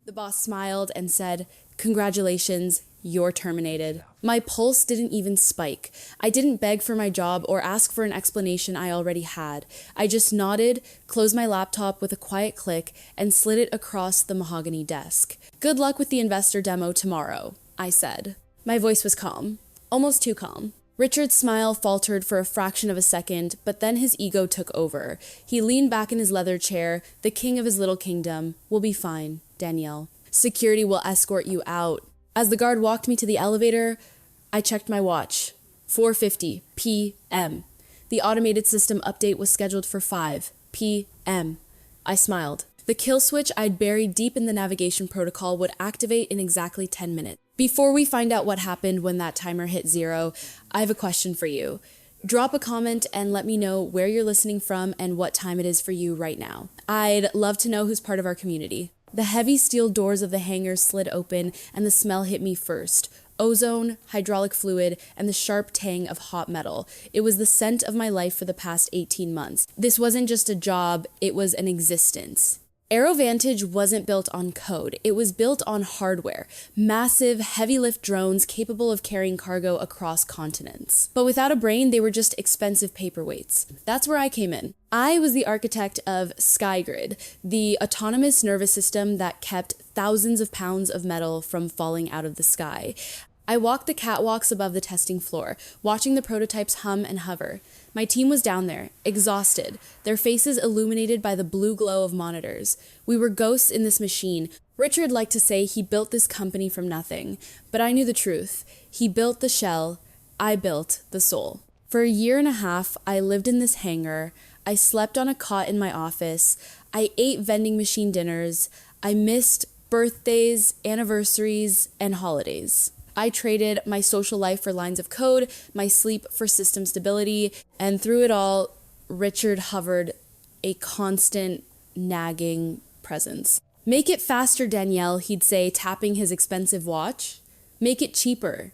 The boss smiled and said, "Congratulations, you're terminated." My pulse didn't even spike. I didn't beg for my job or ask for an explanation I already had. I just nodded, closed my laptop with a quiet click, and slid it across the mahogany desk. "Good luck with the investor demo tomorrow," I said. My voice was calm, almost too calm. Richard's smile faltered for a fraction of a second, but then his ego took over. He leaned back in his leather chair, the king of his little kingdom. "We'll be fine, Danielle. Security will escort you out." As the guard walked me to the elevator, I checked my watch. 4:50 p.m. The automated system update was scheduled for 5 p.m. I smiled. The kill switch I'd buried deep in the navigation protocol would activate in exactly 10 minutes. Before we find out what happened when that timer hit 0, I have a question for you. Drop a comment and let me know where you're listening from and what time it is for you right now. I'd love to know who's part of our community. The heavy steel doors of the hangar slid open and the smell hit me first. Ozone, hydraulic fluid, and the sharp tang of hot metal. It was the scent of my life for the past 18 months. This wasn't just a job, it was an existence. AeroVantage wasn't built on code. It was built on hardware. Massive, heavy-lift drones capable of carrying cargo across continents. But without a brain, they were just expensive paperweights. That's where I came in. I was the architect of SkyGrid, the autonomous nervous system that kept thousands of pounds of metal from falling out of the sky. I walked the catwalks above the testing floor, watching the prototypes hum and hover. My team was down there, exhausted, their faces illuminated by the blue glow of monitors. We were ghosts in this machine. Richard liked to say he built this company from nothing, but I knew the truth. He built the shell, I built the soul. For a year and a half, I lived in this hangar. I slept on a cot in my office. I ate vending machine dinners. I missed birthdays, anniversaries, and holidays. I traded my social life for lines of code, my sleep for system stability, and through it all, Richard hovered, a constant, nagging presence. "Make it faster, Danielle," he'd say, tapping his expensive watch. "Make it cheaper.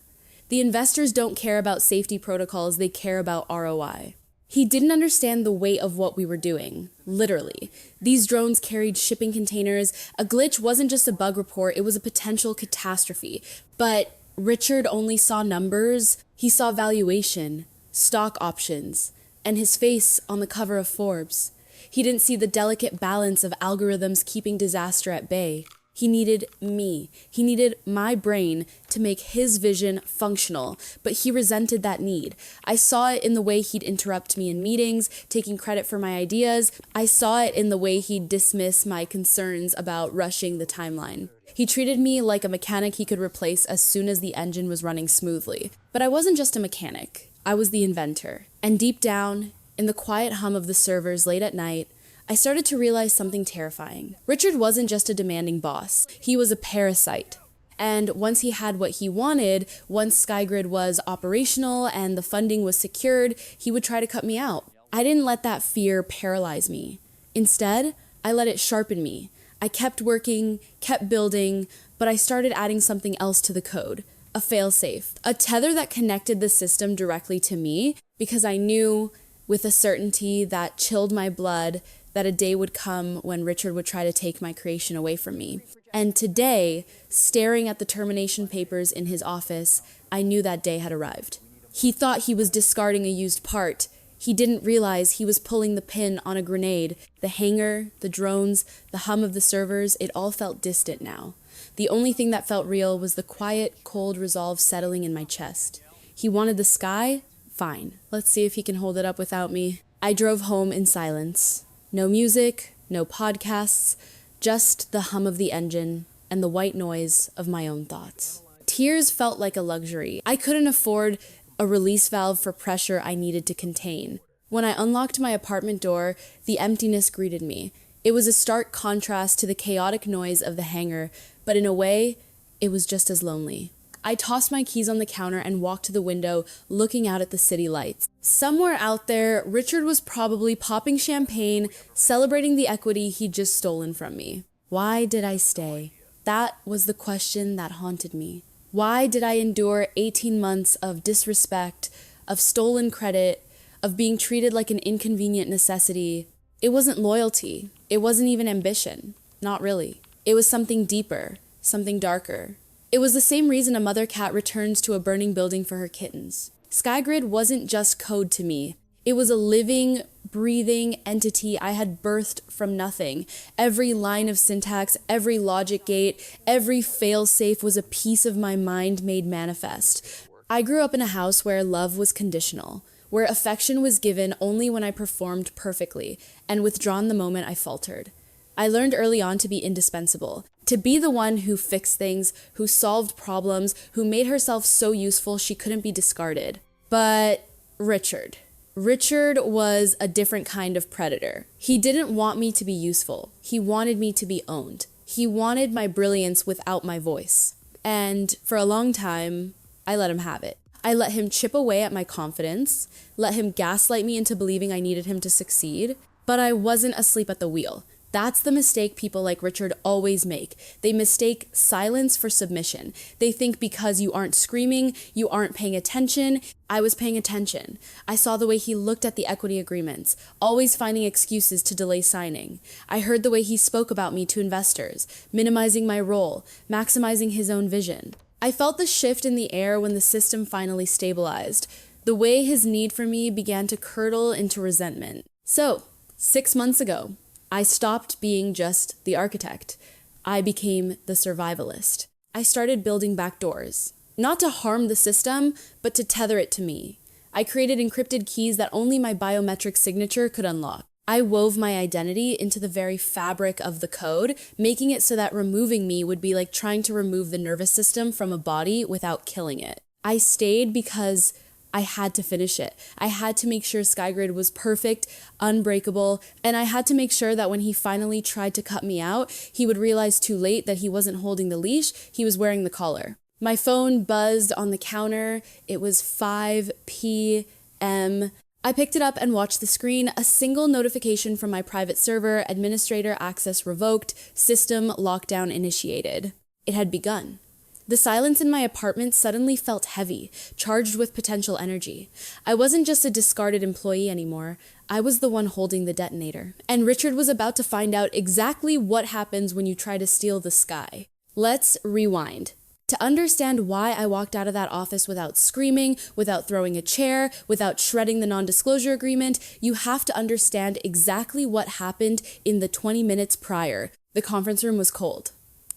The investors don't care about safety protocols, they care about ROI. He didn't understand the weight of what we were doing, literally. These drones carried shipping containers. A glitch wasn't just a bug report, it was a potential catastrophe. But Richard only saw numbers. He saw valuation, stock options, and his face on the cover of Forbes. He didn't see the delicate balance of algorithms keeping disaster at bay. He needed me. He needed my brain to make his vision functional, but he resented that need. I saw it in the way he'd interrupt me in meetings, taking credit for my ideas. I saw it in the way he'd dismiss my concerns about rushing the timeline. He treated me like a mechanic he could replace as soon as the engine was running smoothly. But I wasn't just a mechanic. I was the inventor. And deep down, in the quiet hum of the servers late at night, I started to realize something terrifying. Richard wasn't just a demanding boss. He was a parasite. And once he had what he wanted, once SkyGrid was operational and the funding was secured, he would try to cut me out. I didn't let that fear paralyze me. Instead, I let it sharpen me. I kept working, kept building, but I started adding something else to the code. A failsafe. A tether that connected the system directly to me, because I knew with a certainty that chilled my blood that a day would come when Richard would try to take my creation away from me. And today, staring at the termination papers in his office, I knew that day had arrived. He thought he was discarding a used part. He didn't realize he was pulling the pin on a grenade. The hangar, the drones, the hum of the servers, it all felt distant now. The only thing that felt real was the quiet, cold resolve settling in my chest. He wanted the sky? Fine. Let's see if he can hold it up without me. I drove home in silence. No music, no podcasts, just the hum of the engine and the white noise of my own thoughts. Tears felt like a luxury. I couldn't afford a release valve for pressure I needed to contain. When I unlocked my apartment door, the emptiness greeted me. It was a stark contrast to the chaotic noise of the hangar, but in a way, it was just as lonely. I tossed my keys on the counter and walked to the window, looking out at the city lights. Somewhere out there, Richard was probably popping champagne, celebrating the equity he'd just stolen from me. Why did I stay? That was the question that haunted me. Why did I endure 18 months of disrespect, of stolen credit, of being treated like an inconvenient necessity? It wasn't loyalty. It wasn't even ambition. Not really. It was something deeper, something darker. It was the same reason a mother cat returns to a burning building for her kittens. SkyGrid wasn't just code to me. It was a living, breathing entity I had birthed from nothing. Every line of syntax, every logic gate, every fail-safe was a piece of my mind made manifest. I grew up in a house where love was conditional, where affection was given only when I performed perfectly, and withdrawn the moment I faltered. I learned early on to be indispensable, to be the one who fixed things, who solved problems, who made herself so useful she couldn't be discarded. But Richard was a different kind of predator. He didn't want me to be useful. He wanted me to be owned. He wanted my brilliance without my voice. And for a long time, I let him have it. I let him chip away at my confidence, let him gaslight me into believing I needed him to succeed, but I wasn't asleep at the wheel. That's the mistake people like Richard always make. They mistake silence for submission. They think because you aren't screaming, you aren't paying attention. I was paying attention. I saw the way he looked at the equity agreements, always finding excuses to delay signing. I heard the way he spoke about me to investors, minimizing my role, maximizing his own vision. I felt the shift in the air when the system finally stabilized. The way his need for me began to curdle into resentment. So, 6 months ago, I stopped being just the architect. I became the survivalist. I started building backdoors, not to harm the system, but to tether it to me. I created encrypted keys that only my biometric signature could unlock. I wove my identity into the very fabric of the code, making it so that removing me would be like trying to remove the nervous system from a body without killing it. I stayed because I had to finish it. I had to make sure SkyGrid was perfect, unbreakable, and I had to make sure that when he finally tried to cut me out, he would realize too late that he wasn't holding the leash, he was wearing the collar. My phone buzzed on the counter. It was 5 p.m. I picked it up and watched the screen. A single notification from my private server, administrator access revoked, system lockdown initiated. It had begun. The silence in my apartment suddenly felt heavy, charged with potential energy. I wasn't just a discarded employee anymore. I was the one holding the detonator. And Richard was about to find out exactly what happens when you try to steal the sky. Let's rewind. To understand why I walked out of that office without screaming, without throwing a chair, without shredding the non-disclosure agreement, you have to understand exactly what happened in the 20 minutes prior. The conference room was cold.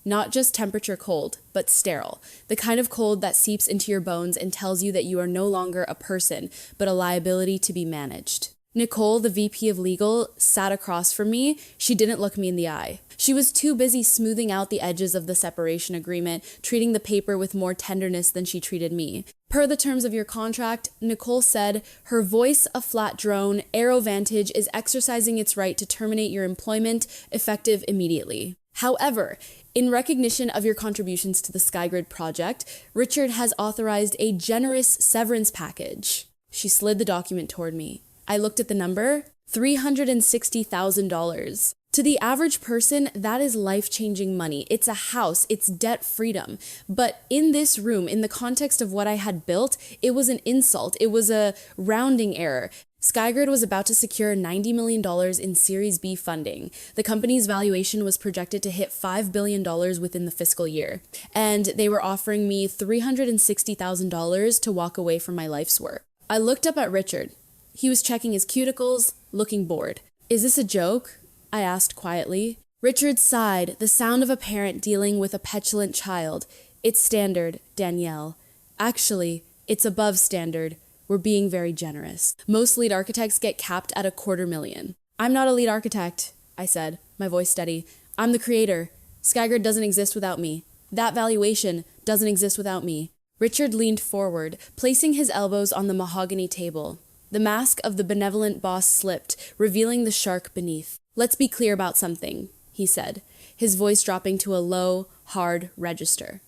Not just temperature cold, but sterile. The kind of cold that seeps into your bones and tells you that you are no longer a person, but a liability to be managed. Nicole, the VP of Legal, sat across from me. She didn't look me in the eye. She was too busy smoothing out the edges of the separation agreement, treating the paper with more tenderness than she treated me. Per the terms of your contract, Nicole said, her voice a flat drone, AeroVantage is exercising its right to terminate your employment, effective immediately. However, in recognition of your contributions to the SkyGrid project, Richard has authorized a generous severance package. She slid the document toward me. I looked at the number, $360,000. To the average person, that is life-changing money. It's a house, it's debt freedom. But in this room, in the context of what I had built, it was an insult. It was a rounding error. SkyGrid was about to secure $90 million in Series B funding. The company's valuation was projected to hit $5 billion within the fiscal year. And they were offering me $360,000 to walk away from my life's work. I looked up at Richard. He was checking his cuticles, looking bored. Is this a joke? I asked quietly. Richard sighed, the sound of a parent dealing with a petulant child. It's standard, Danielle. Actually, it's above standard. We're being very generous. Most lead architects get capped at $250,000. I'm not a lead architect, I said, my voice steady. I'm the creator. SkyGrid doesn't exist without me. That valuation doesn't exist without me. Richard leaned forward, placing his elbows on the mahogany table. The mask of the benevolent boss slipped, revealing the shark beneath. Let's be clear about something, he said, his voice dropping to a low, hard register.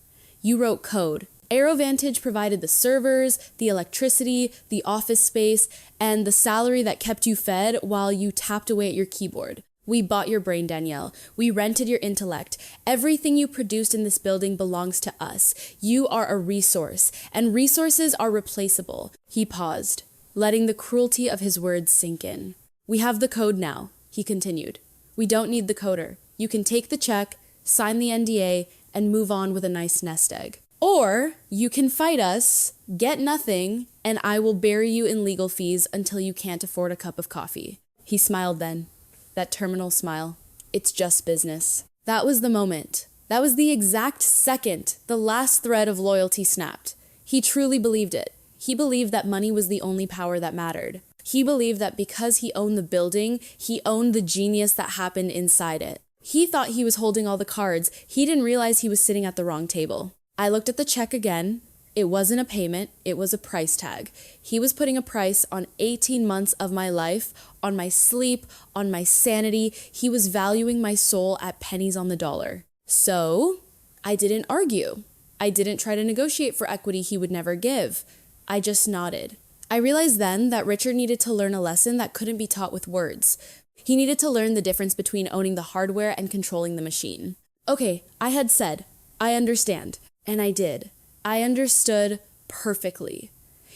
You wrote code. AeroVantage provided the servers, the electricity, the office space, and the salary that kept you fed while you tapped away at your keyboard. We bought your brain, Danielle. We rented your intellect. Everything you produced in this building belongs to us. You are a resource, and resources are replaceable. He paused, letting the cruelty of his words sink in. We have the code now, he continued. We don't need the coder. You can take the check, sign the NDA, and move on with a nice nest egg. Or you can fight us, get nothing, and I will bury you in legal fees until you can't afford a cup of coffee. He smiled then, that terminal smile. It's just business. That was the moment. That was the exact second the last thread of loyalty snapped. He truly believed it. He believed that money was the only power that mattered. He believed that because he owned the building, he owned the genius that happened inside it. He thought he was holding all the cards. He didn't realize he was sitting at the wrong table. I looked at the check again. It wasn't a payment, it was a price tag. He was putting a price on 18 months of my life, on my sleep, on my sanity. He was valuing my soul at pennies on the dollar. So, I didn't argue. I didn't try to negotiate for equity he would never give. I just nodded. I realized then that Richard needed to learn a lesson that couldn't be taught with words. He needed to learn the difference between owning the hardware and controlling the machine. Okay, I had said, I understand, and I did. I understood perfectly.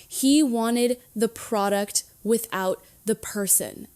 He wanted the product without the person.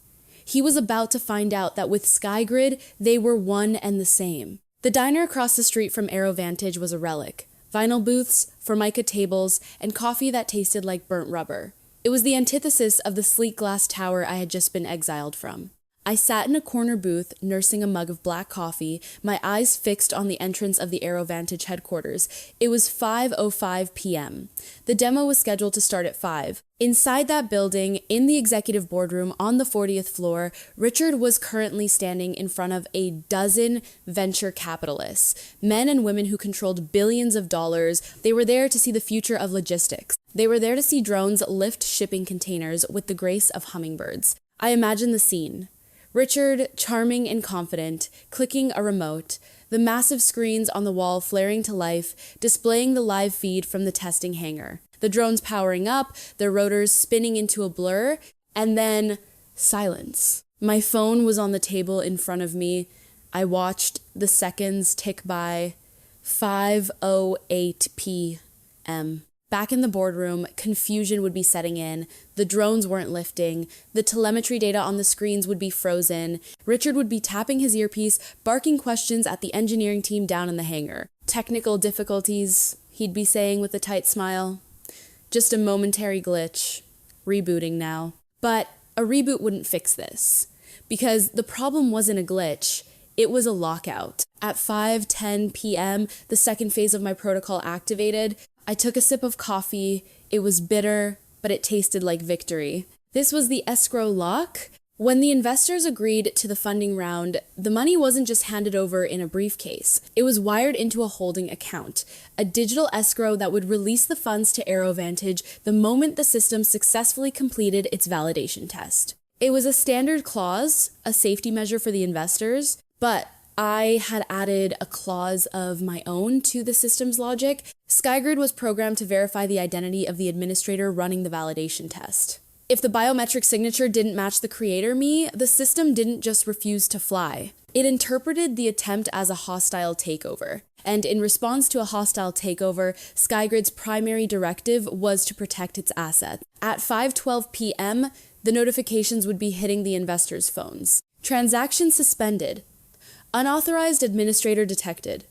He was about to find out that with SkyGrid, they were one and the same. The diner across the street from Aero Vantage was a relic. Vinyl booths, formica tables, and coffee that tasted like burnt rubber. It was the antithesis of the sleek glass tower I had just been exiled from. I sat in a corner booth, nursing a mug of black coffee, my eyes fixed on the entrance of the Aero Vantage headquarters. It was 5:05 p.m. The demo was scheduled to start at 5. Inside that building, in the executive boardroom on the 40th floor, Richard was currently standing in front of a dozen venture capitalists, men and women who controlled billions of dollars. They were there to see the future of logistics. They were there to see drones lift shipping containers with the grace of hummingbirds. I imagined the scene. Richard, charming and confident, clicking a remote, the massive screens on the wall flaring to life, displaying the live feed from the testing hangar, the drones powering up, their rotors spinning into a blur, and then silence. My phone was on the table in front of me. I watched the seconds tick by. 5:08 p.m. Back in the boardroom, confusion would be setting in. The drones weren't lifting. The telemetry data on the screens would be frozen. Richard would be tapping his earpiece, barking questions at the engineering team down in the hangar. Technical difficulties, he'd be saying with a tight smile. Just a momentary glitch. Rebooting now. But a reboot wouldn't fix this. Because the problem wasn't a glitch. It was a lockout. At 5:10 p.m., the second phase of my protocol activated. I took a sip of coffee. It was bitter, but it tasted like victory. This was the escrow lock. When the investors agreed to the funding round, the money wasn't just handed over in a briefcase. It was wired into a holding account, a digital escrow that would release the funds to Aero Vantage the moment the system successfully completed its validation test. It was a standard clause, a safety measure for the investors, but I had added a clause of my own to the system's logic. SkyGrid was programmed to verify the identity of the administrator running the validation test. If the biometric signature didn't match the creator me, the system didn't just refuse to fly. It interpreted the attempt as a hostile takeover. And in response to a hostile takeover, SkyGrid's primary directive was to protect its assets. At 5:12 p.m., the notifications would be hitting the investors' phones. Transaction suspended. Unauthorized administrator detected.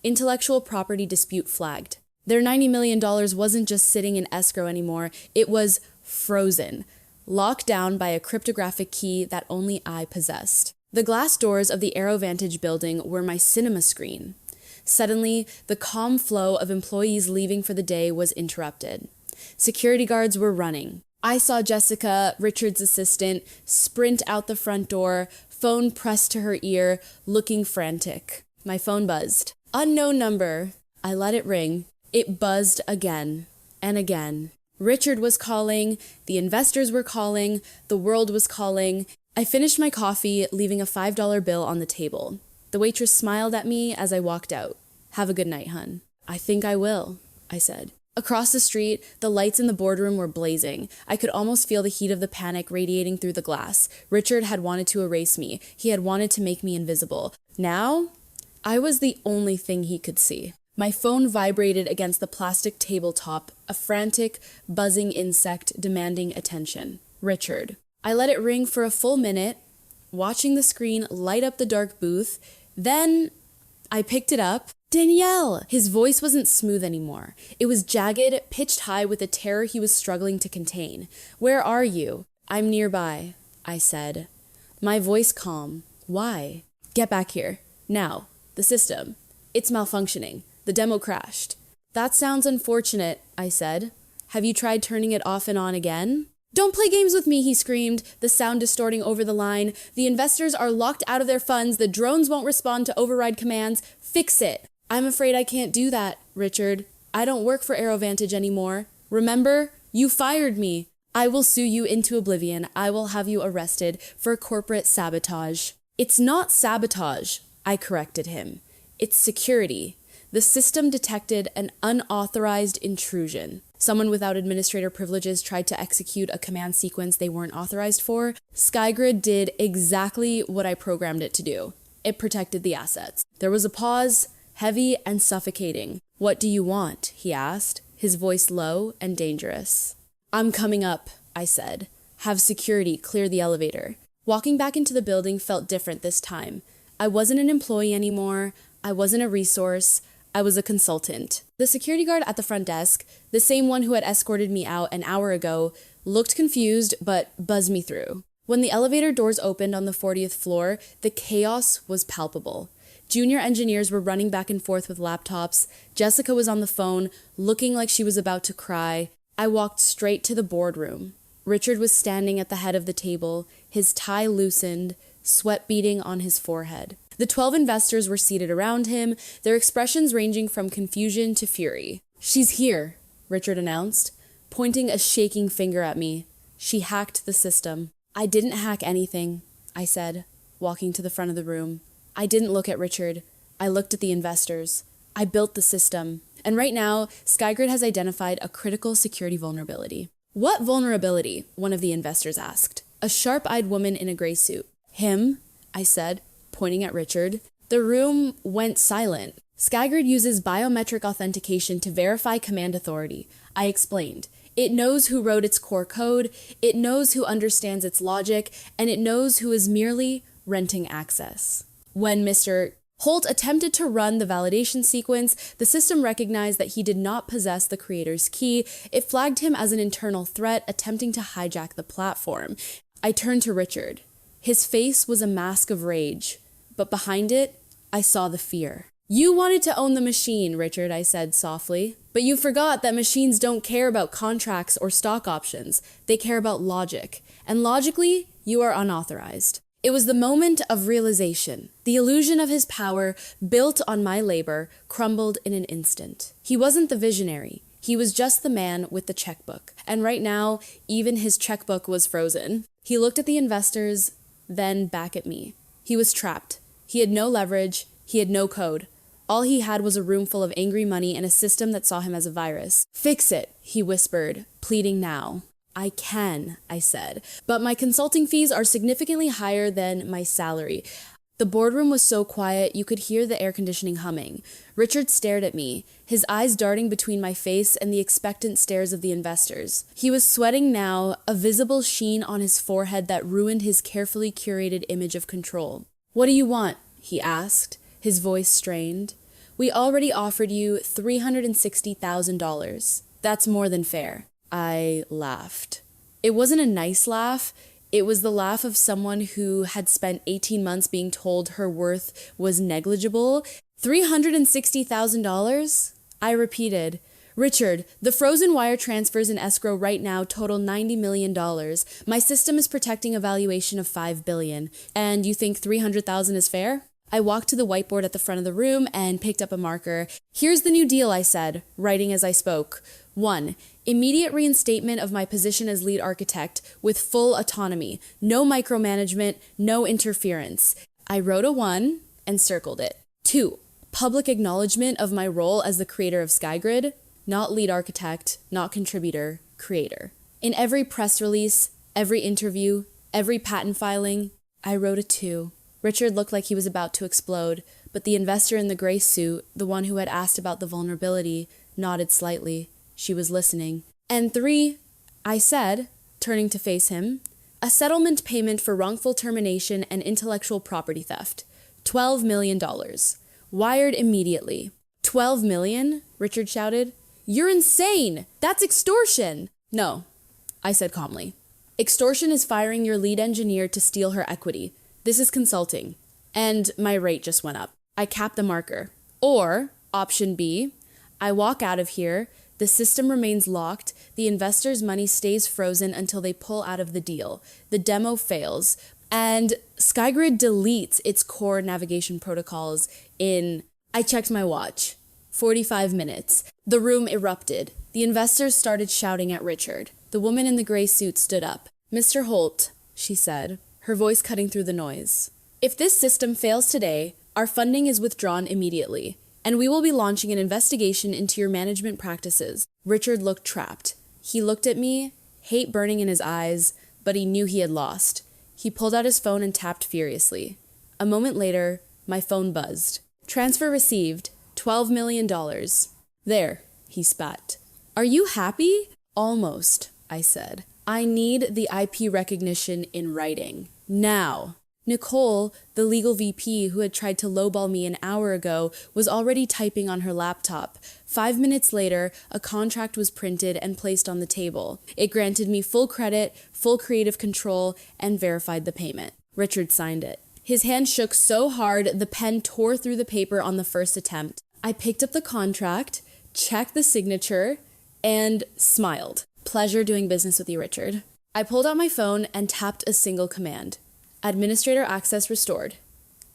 Intellectual property dispute flagged. Their $90 million wasn't just sitting in escrow anymore, it was frozen, locked down by a cryptographic key that only I possessed. The glass doors of the Aero Vantage building were my cinema screen. Suddenly, the calm flow of employees leaving for the day was interrupted. Security guards were running. I saw Jessica, Richard's assistant, sprint out the front door, phone pressed to her ear, looking frantic. My phone buzzed. Unknown number. I let it ring. It buzzed again and again. Richard was calling, the investors were calling, the world was calling. I finished my coffee, leaving a $5 bill on the table. The waitress smiled at me as I walked out. Have a good night, hun. I think I will, I said. Across the street, the lights in the boardroom were blazing. I could almost feel the heat of the panic radiating through the glass. Richard had wanted to erase me. He had wanted to make me invisible. Now, I was the only thing he could see. My phone vibrated against the plastic tabletop, a frantic, buzzing insect demanding attention. Richard. I let it ring for a full minute, watching the screen light up the dark booth. Then I picked it up. Danielle! His voice wasn't smooth anymore. It was jagged, pitched high with a terror he was struggling to contain. Where are you? I'm nearby, I said. My voice calm. Why? Get back here. Now. The system. It's malfunctioning. The demo crashed. That sounds unfortunate, I said. Have you tried turning it off and on again? Don't play games with me, he screamed, the sound distorting over the line. The investors are locked out of their funds. The drones won't respond to override commands. Fix it. I'm afraid I can't do that, Richard. I don't work for AeroVantage anymore. Remember? You fired me. I will sue you into oblivion. I will have you arrested for corporate sabotage. It's not sabotage, I corrected him. It's security. The system detected an unauthorized intrusion. Someone without administrator privileges tried to execute a command sequence they weren't authorized for. SkyGrid did exactly what I programmed it to do. It protected the assets. There was a pause, heavy and suffocating. What do you want? He asked, his voice low and dangerous. I'm coming up, I said. Have security clear the elevator. Walking back into the building felt different this time. I wasn't an employee anymore. I wasn't a resource. I was a consultant. The security guard at the front desk, the same one who had escorted me out an hour ago, looked confused but buzzed me through. When the elevator doors opened on the 40th floor, the chaos was palpable. Junior engineers were running back and forth with laptops. Jessica was on the phone, looking like she was about to cry. I walked straight to the boardroom. Richard was standing at the head of the table, his tie loosened, sweat beading on his forehead. The 12 investors were seated around him, their expressions ranging from confusion to fury. She's here, Richard announced, pointing a shaking finger at me. She hacked the system. I didn't hack anything, I said, walking to the front of the room. I didn't look at Richard. I looked at the investors. I built the system. And right now, SkyGrid has identified a critical security vulnerability. What vulnerability? One of the investors asked. A sharp-eyed woman in a gray suit. Him, I said, pointing at Richard. The room went silent. SkyGrid uses biometric authentication to verify command authority. I explained. It knows who wrote its core code, it knows who understands its logic, and it knows who is merely renting access. When Mr. Holt attempted to run the validation sequence, the system recognized that he did not possess the creator's key. It flagged him as an internal threat attempting to hijack the platform. I turned to Richard. His face was a mask of rage, but behind it, I saw the fear. You wanted to own the machine, Richard, I said softly, but you forgot that machines don't care about contracts or stock options. They care about logic, and logically, you are unauthorized. It was the moment of realization. The illusion of his power, built on my labor, crumbled in an instant. He wasn't the visionary. He was just the man with the checkbook. And right now, even his checkbook was frozen. He looked at the investors, then back at me. He was trapped. He had no leverage. He had no code. All he had was a room full of angry money and a system that saw him as a virus. Fix it, he whispered, pleading now. I can, I said, but my consulting fees are significantly higher than my salary. The boardroom was so quiet you could hear the air conditioning humming. Richard stared at me, his eyes darting between my face and the expectant stares of the investors. He was sweating now, a visible sheen on his forehead that ruined his carefully curated image of control. What do you want? He asked, his voice strained. We already offered you $360,000. That's more than fair. I laughed. It wasn't a nice laugh. It was the laugh of someone who had spent 18 months being told her worth was negligible. $360,000? I repeated. Richard, the frozen wire transfers in escrow right now total $90 million. My system is protecting a valuation of $5 billion. And you think $300,000 is fair? I walked to the whiteboard at the front of the room and picked up a marker. Here's the new deal, I said, writing as I spoke. 1. Immediate reinstatement of my position as lead architect with full autonomy. No micromanagement, no interference. I wrote a 1 and circled it. 2. Public acknowledgement of my role as the creator of SkyGrid. Not lead architect, not contributor, creator. In every press release, every interview, every patent filing, I wrote a 2. Richard looked like he was about to explode, but the investor in the gray suit, the one who had asked about the vulnerability, nodded slightly. She was listening. And 3, I said, turning to face him, a settlement payment for wrongful termination and intellectual property theft. $12 million. Wired immediately. 12 million? Richard shouted. You're insane! That's extortion! No, I said calmly. Extortion is firing your lead engineer to steal her equity. This is consulting. And my rate just went up. I capped the marker. Or, option B, I walk out of here, the system remains locked, the investor's money stays frozen until they pull out of the deal. The demo fails, and SkyGrid deletes its core navigation protocols in, I checked my watch, 45 minutes. The room erupted. The investors started shouting at Richard. The woman in the gray suit stood up. Mr. Holt, she said, her voice cutting through the noise. If this system fails today, our funding is withdrawn immediately, and we will be launching an investigation into your management practices. Richard looked trapped. He looked at me, hate burning in his eyes, but he knew he had lost. He pulled out his phone and tapped furiously. A moment later, my phone buzzed. Transfer received, $12 million. There, he spat. Are you happy? Almost, I said. I need the IP recognition in writing. Now. Nicole, the legal VP who had tried to lowball me an hour ago, was already typing on her laptop. 5 minutes later, a contract was printed and placed on the table. It granted me full credit, full creative control, and verified the payment. Richard signed it. His hand shook so hard the pen tore through the paper on the first attempt. I picked up the contract, checked the signature, and smiled. Pleasure doing business with you, Richard. I pulled out my phone and tapped a single command. Administrator access restored.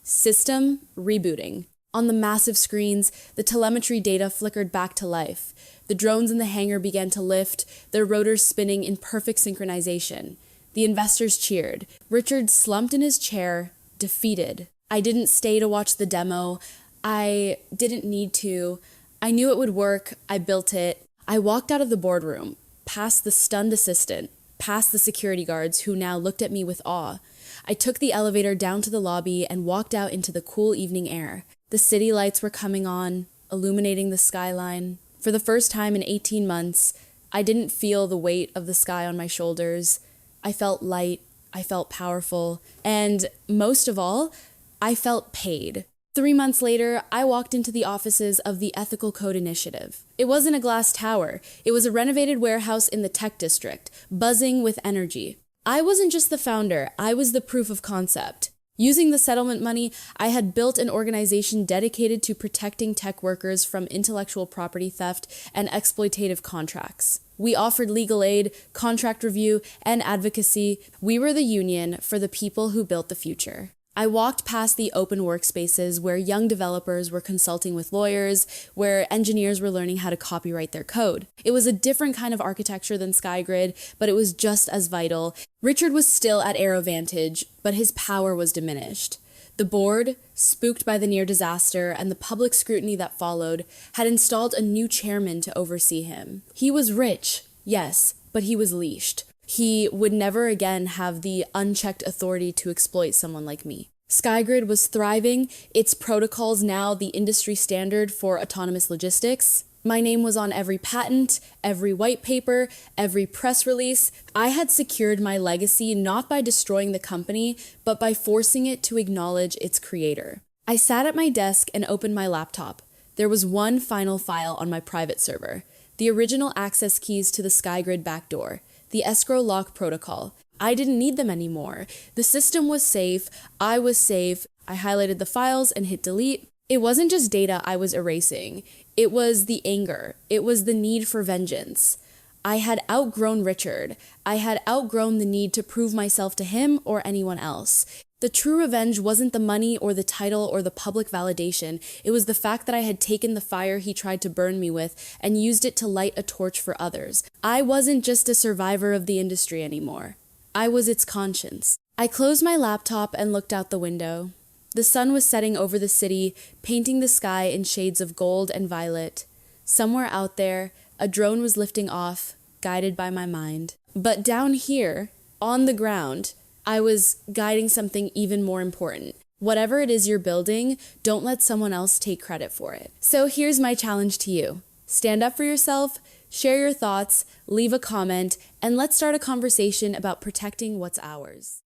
System rebooting. On the massive screens, the telemetry data flickered back to life. The drones in the hangar began to lift, their rotors spinning in perfect synchronization. The investors cheered. Richard slumped in his chair, defeated. I didn't stay to watch the demo. I didn't need to. I knew it would work. I built it. I walked out of the boardroom, past the stunned assistant, past the security guards who now looked at me with awe. I took the elevator down to the lobby and walked out into the cool evening air. The city lights were coming on, illuminating the skyline. For the first time in 18 months, I didn't feel the weight of the sky on my shoulders. I felt light, I felt powerful, and most of all, I felt paid. 3 months later, I walked into the offices of the Ethical Code Initiative. It wasn't a glass tower. It was a renovated warehouse in the tech district, buzzing with energy. I wasn't just the founder, I was the proof of concept. Using the settlement money, I had built an organization dedicated to protecting tech workers from intellectual property theft and exploitative contracts. We offered legal aid, contract review, and advocacy. We were the union for the people who built the future. I walked past the open workspaces where young developers were consulting with lawyers, where engineers were learning how to copyright their code. It was a different kind of architecture than SkyGrid, but it was just as vital. Richard was still at AeroVantage, but his power was diminished. The board, spooked by the near disaster and the public scrutiny that followed, had installed a new chairman to oversee him. He was rich, yes, but he was leashed. He would never again have the unchecked authority to exploit someone like me. SkyGrid was thriving, its protocols now the industry standard for autonomous logistics. My name was on every patent, every white paper, every press release. I had secured my legacy not by destroying the company, but by forcing it to acknowledge its creator. I sat at my desk and opened my laptop. There was one final file on my private server, the original access keys to the SkyGrid backdoor. The escrow lock protocol. I didn't need them anymore. The system was safe. I was safe. I highlighted the files and hit delete. It wasn't just data I was erasing. It was the anger. It was the need for vengeance. I had outgrown Richard. I had outgrown the need to prove myself to him or anyone else. The true revenge wasn't the money or the title or the public validation. It was the fact that I had taken the fire he tried to burn me with and used it to light a torch for others. I wasn't just a survivor of the industry anymore. I was its conscience. I closed my laptop and looked out the window. The sun was setting over the city, painting the sky in shades of gold and violet. Somewhere out there, a drone was lifting off, guided by my mind. But down here, on the ground, I was guiding something even more important. Whatever it is you're building, don't let someone else take credit for it. So here's my challenge to you. Stand up for yourself, share your thoughts, leave a comment, and let's start a conversation about protecting what's ours.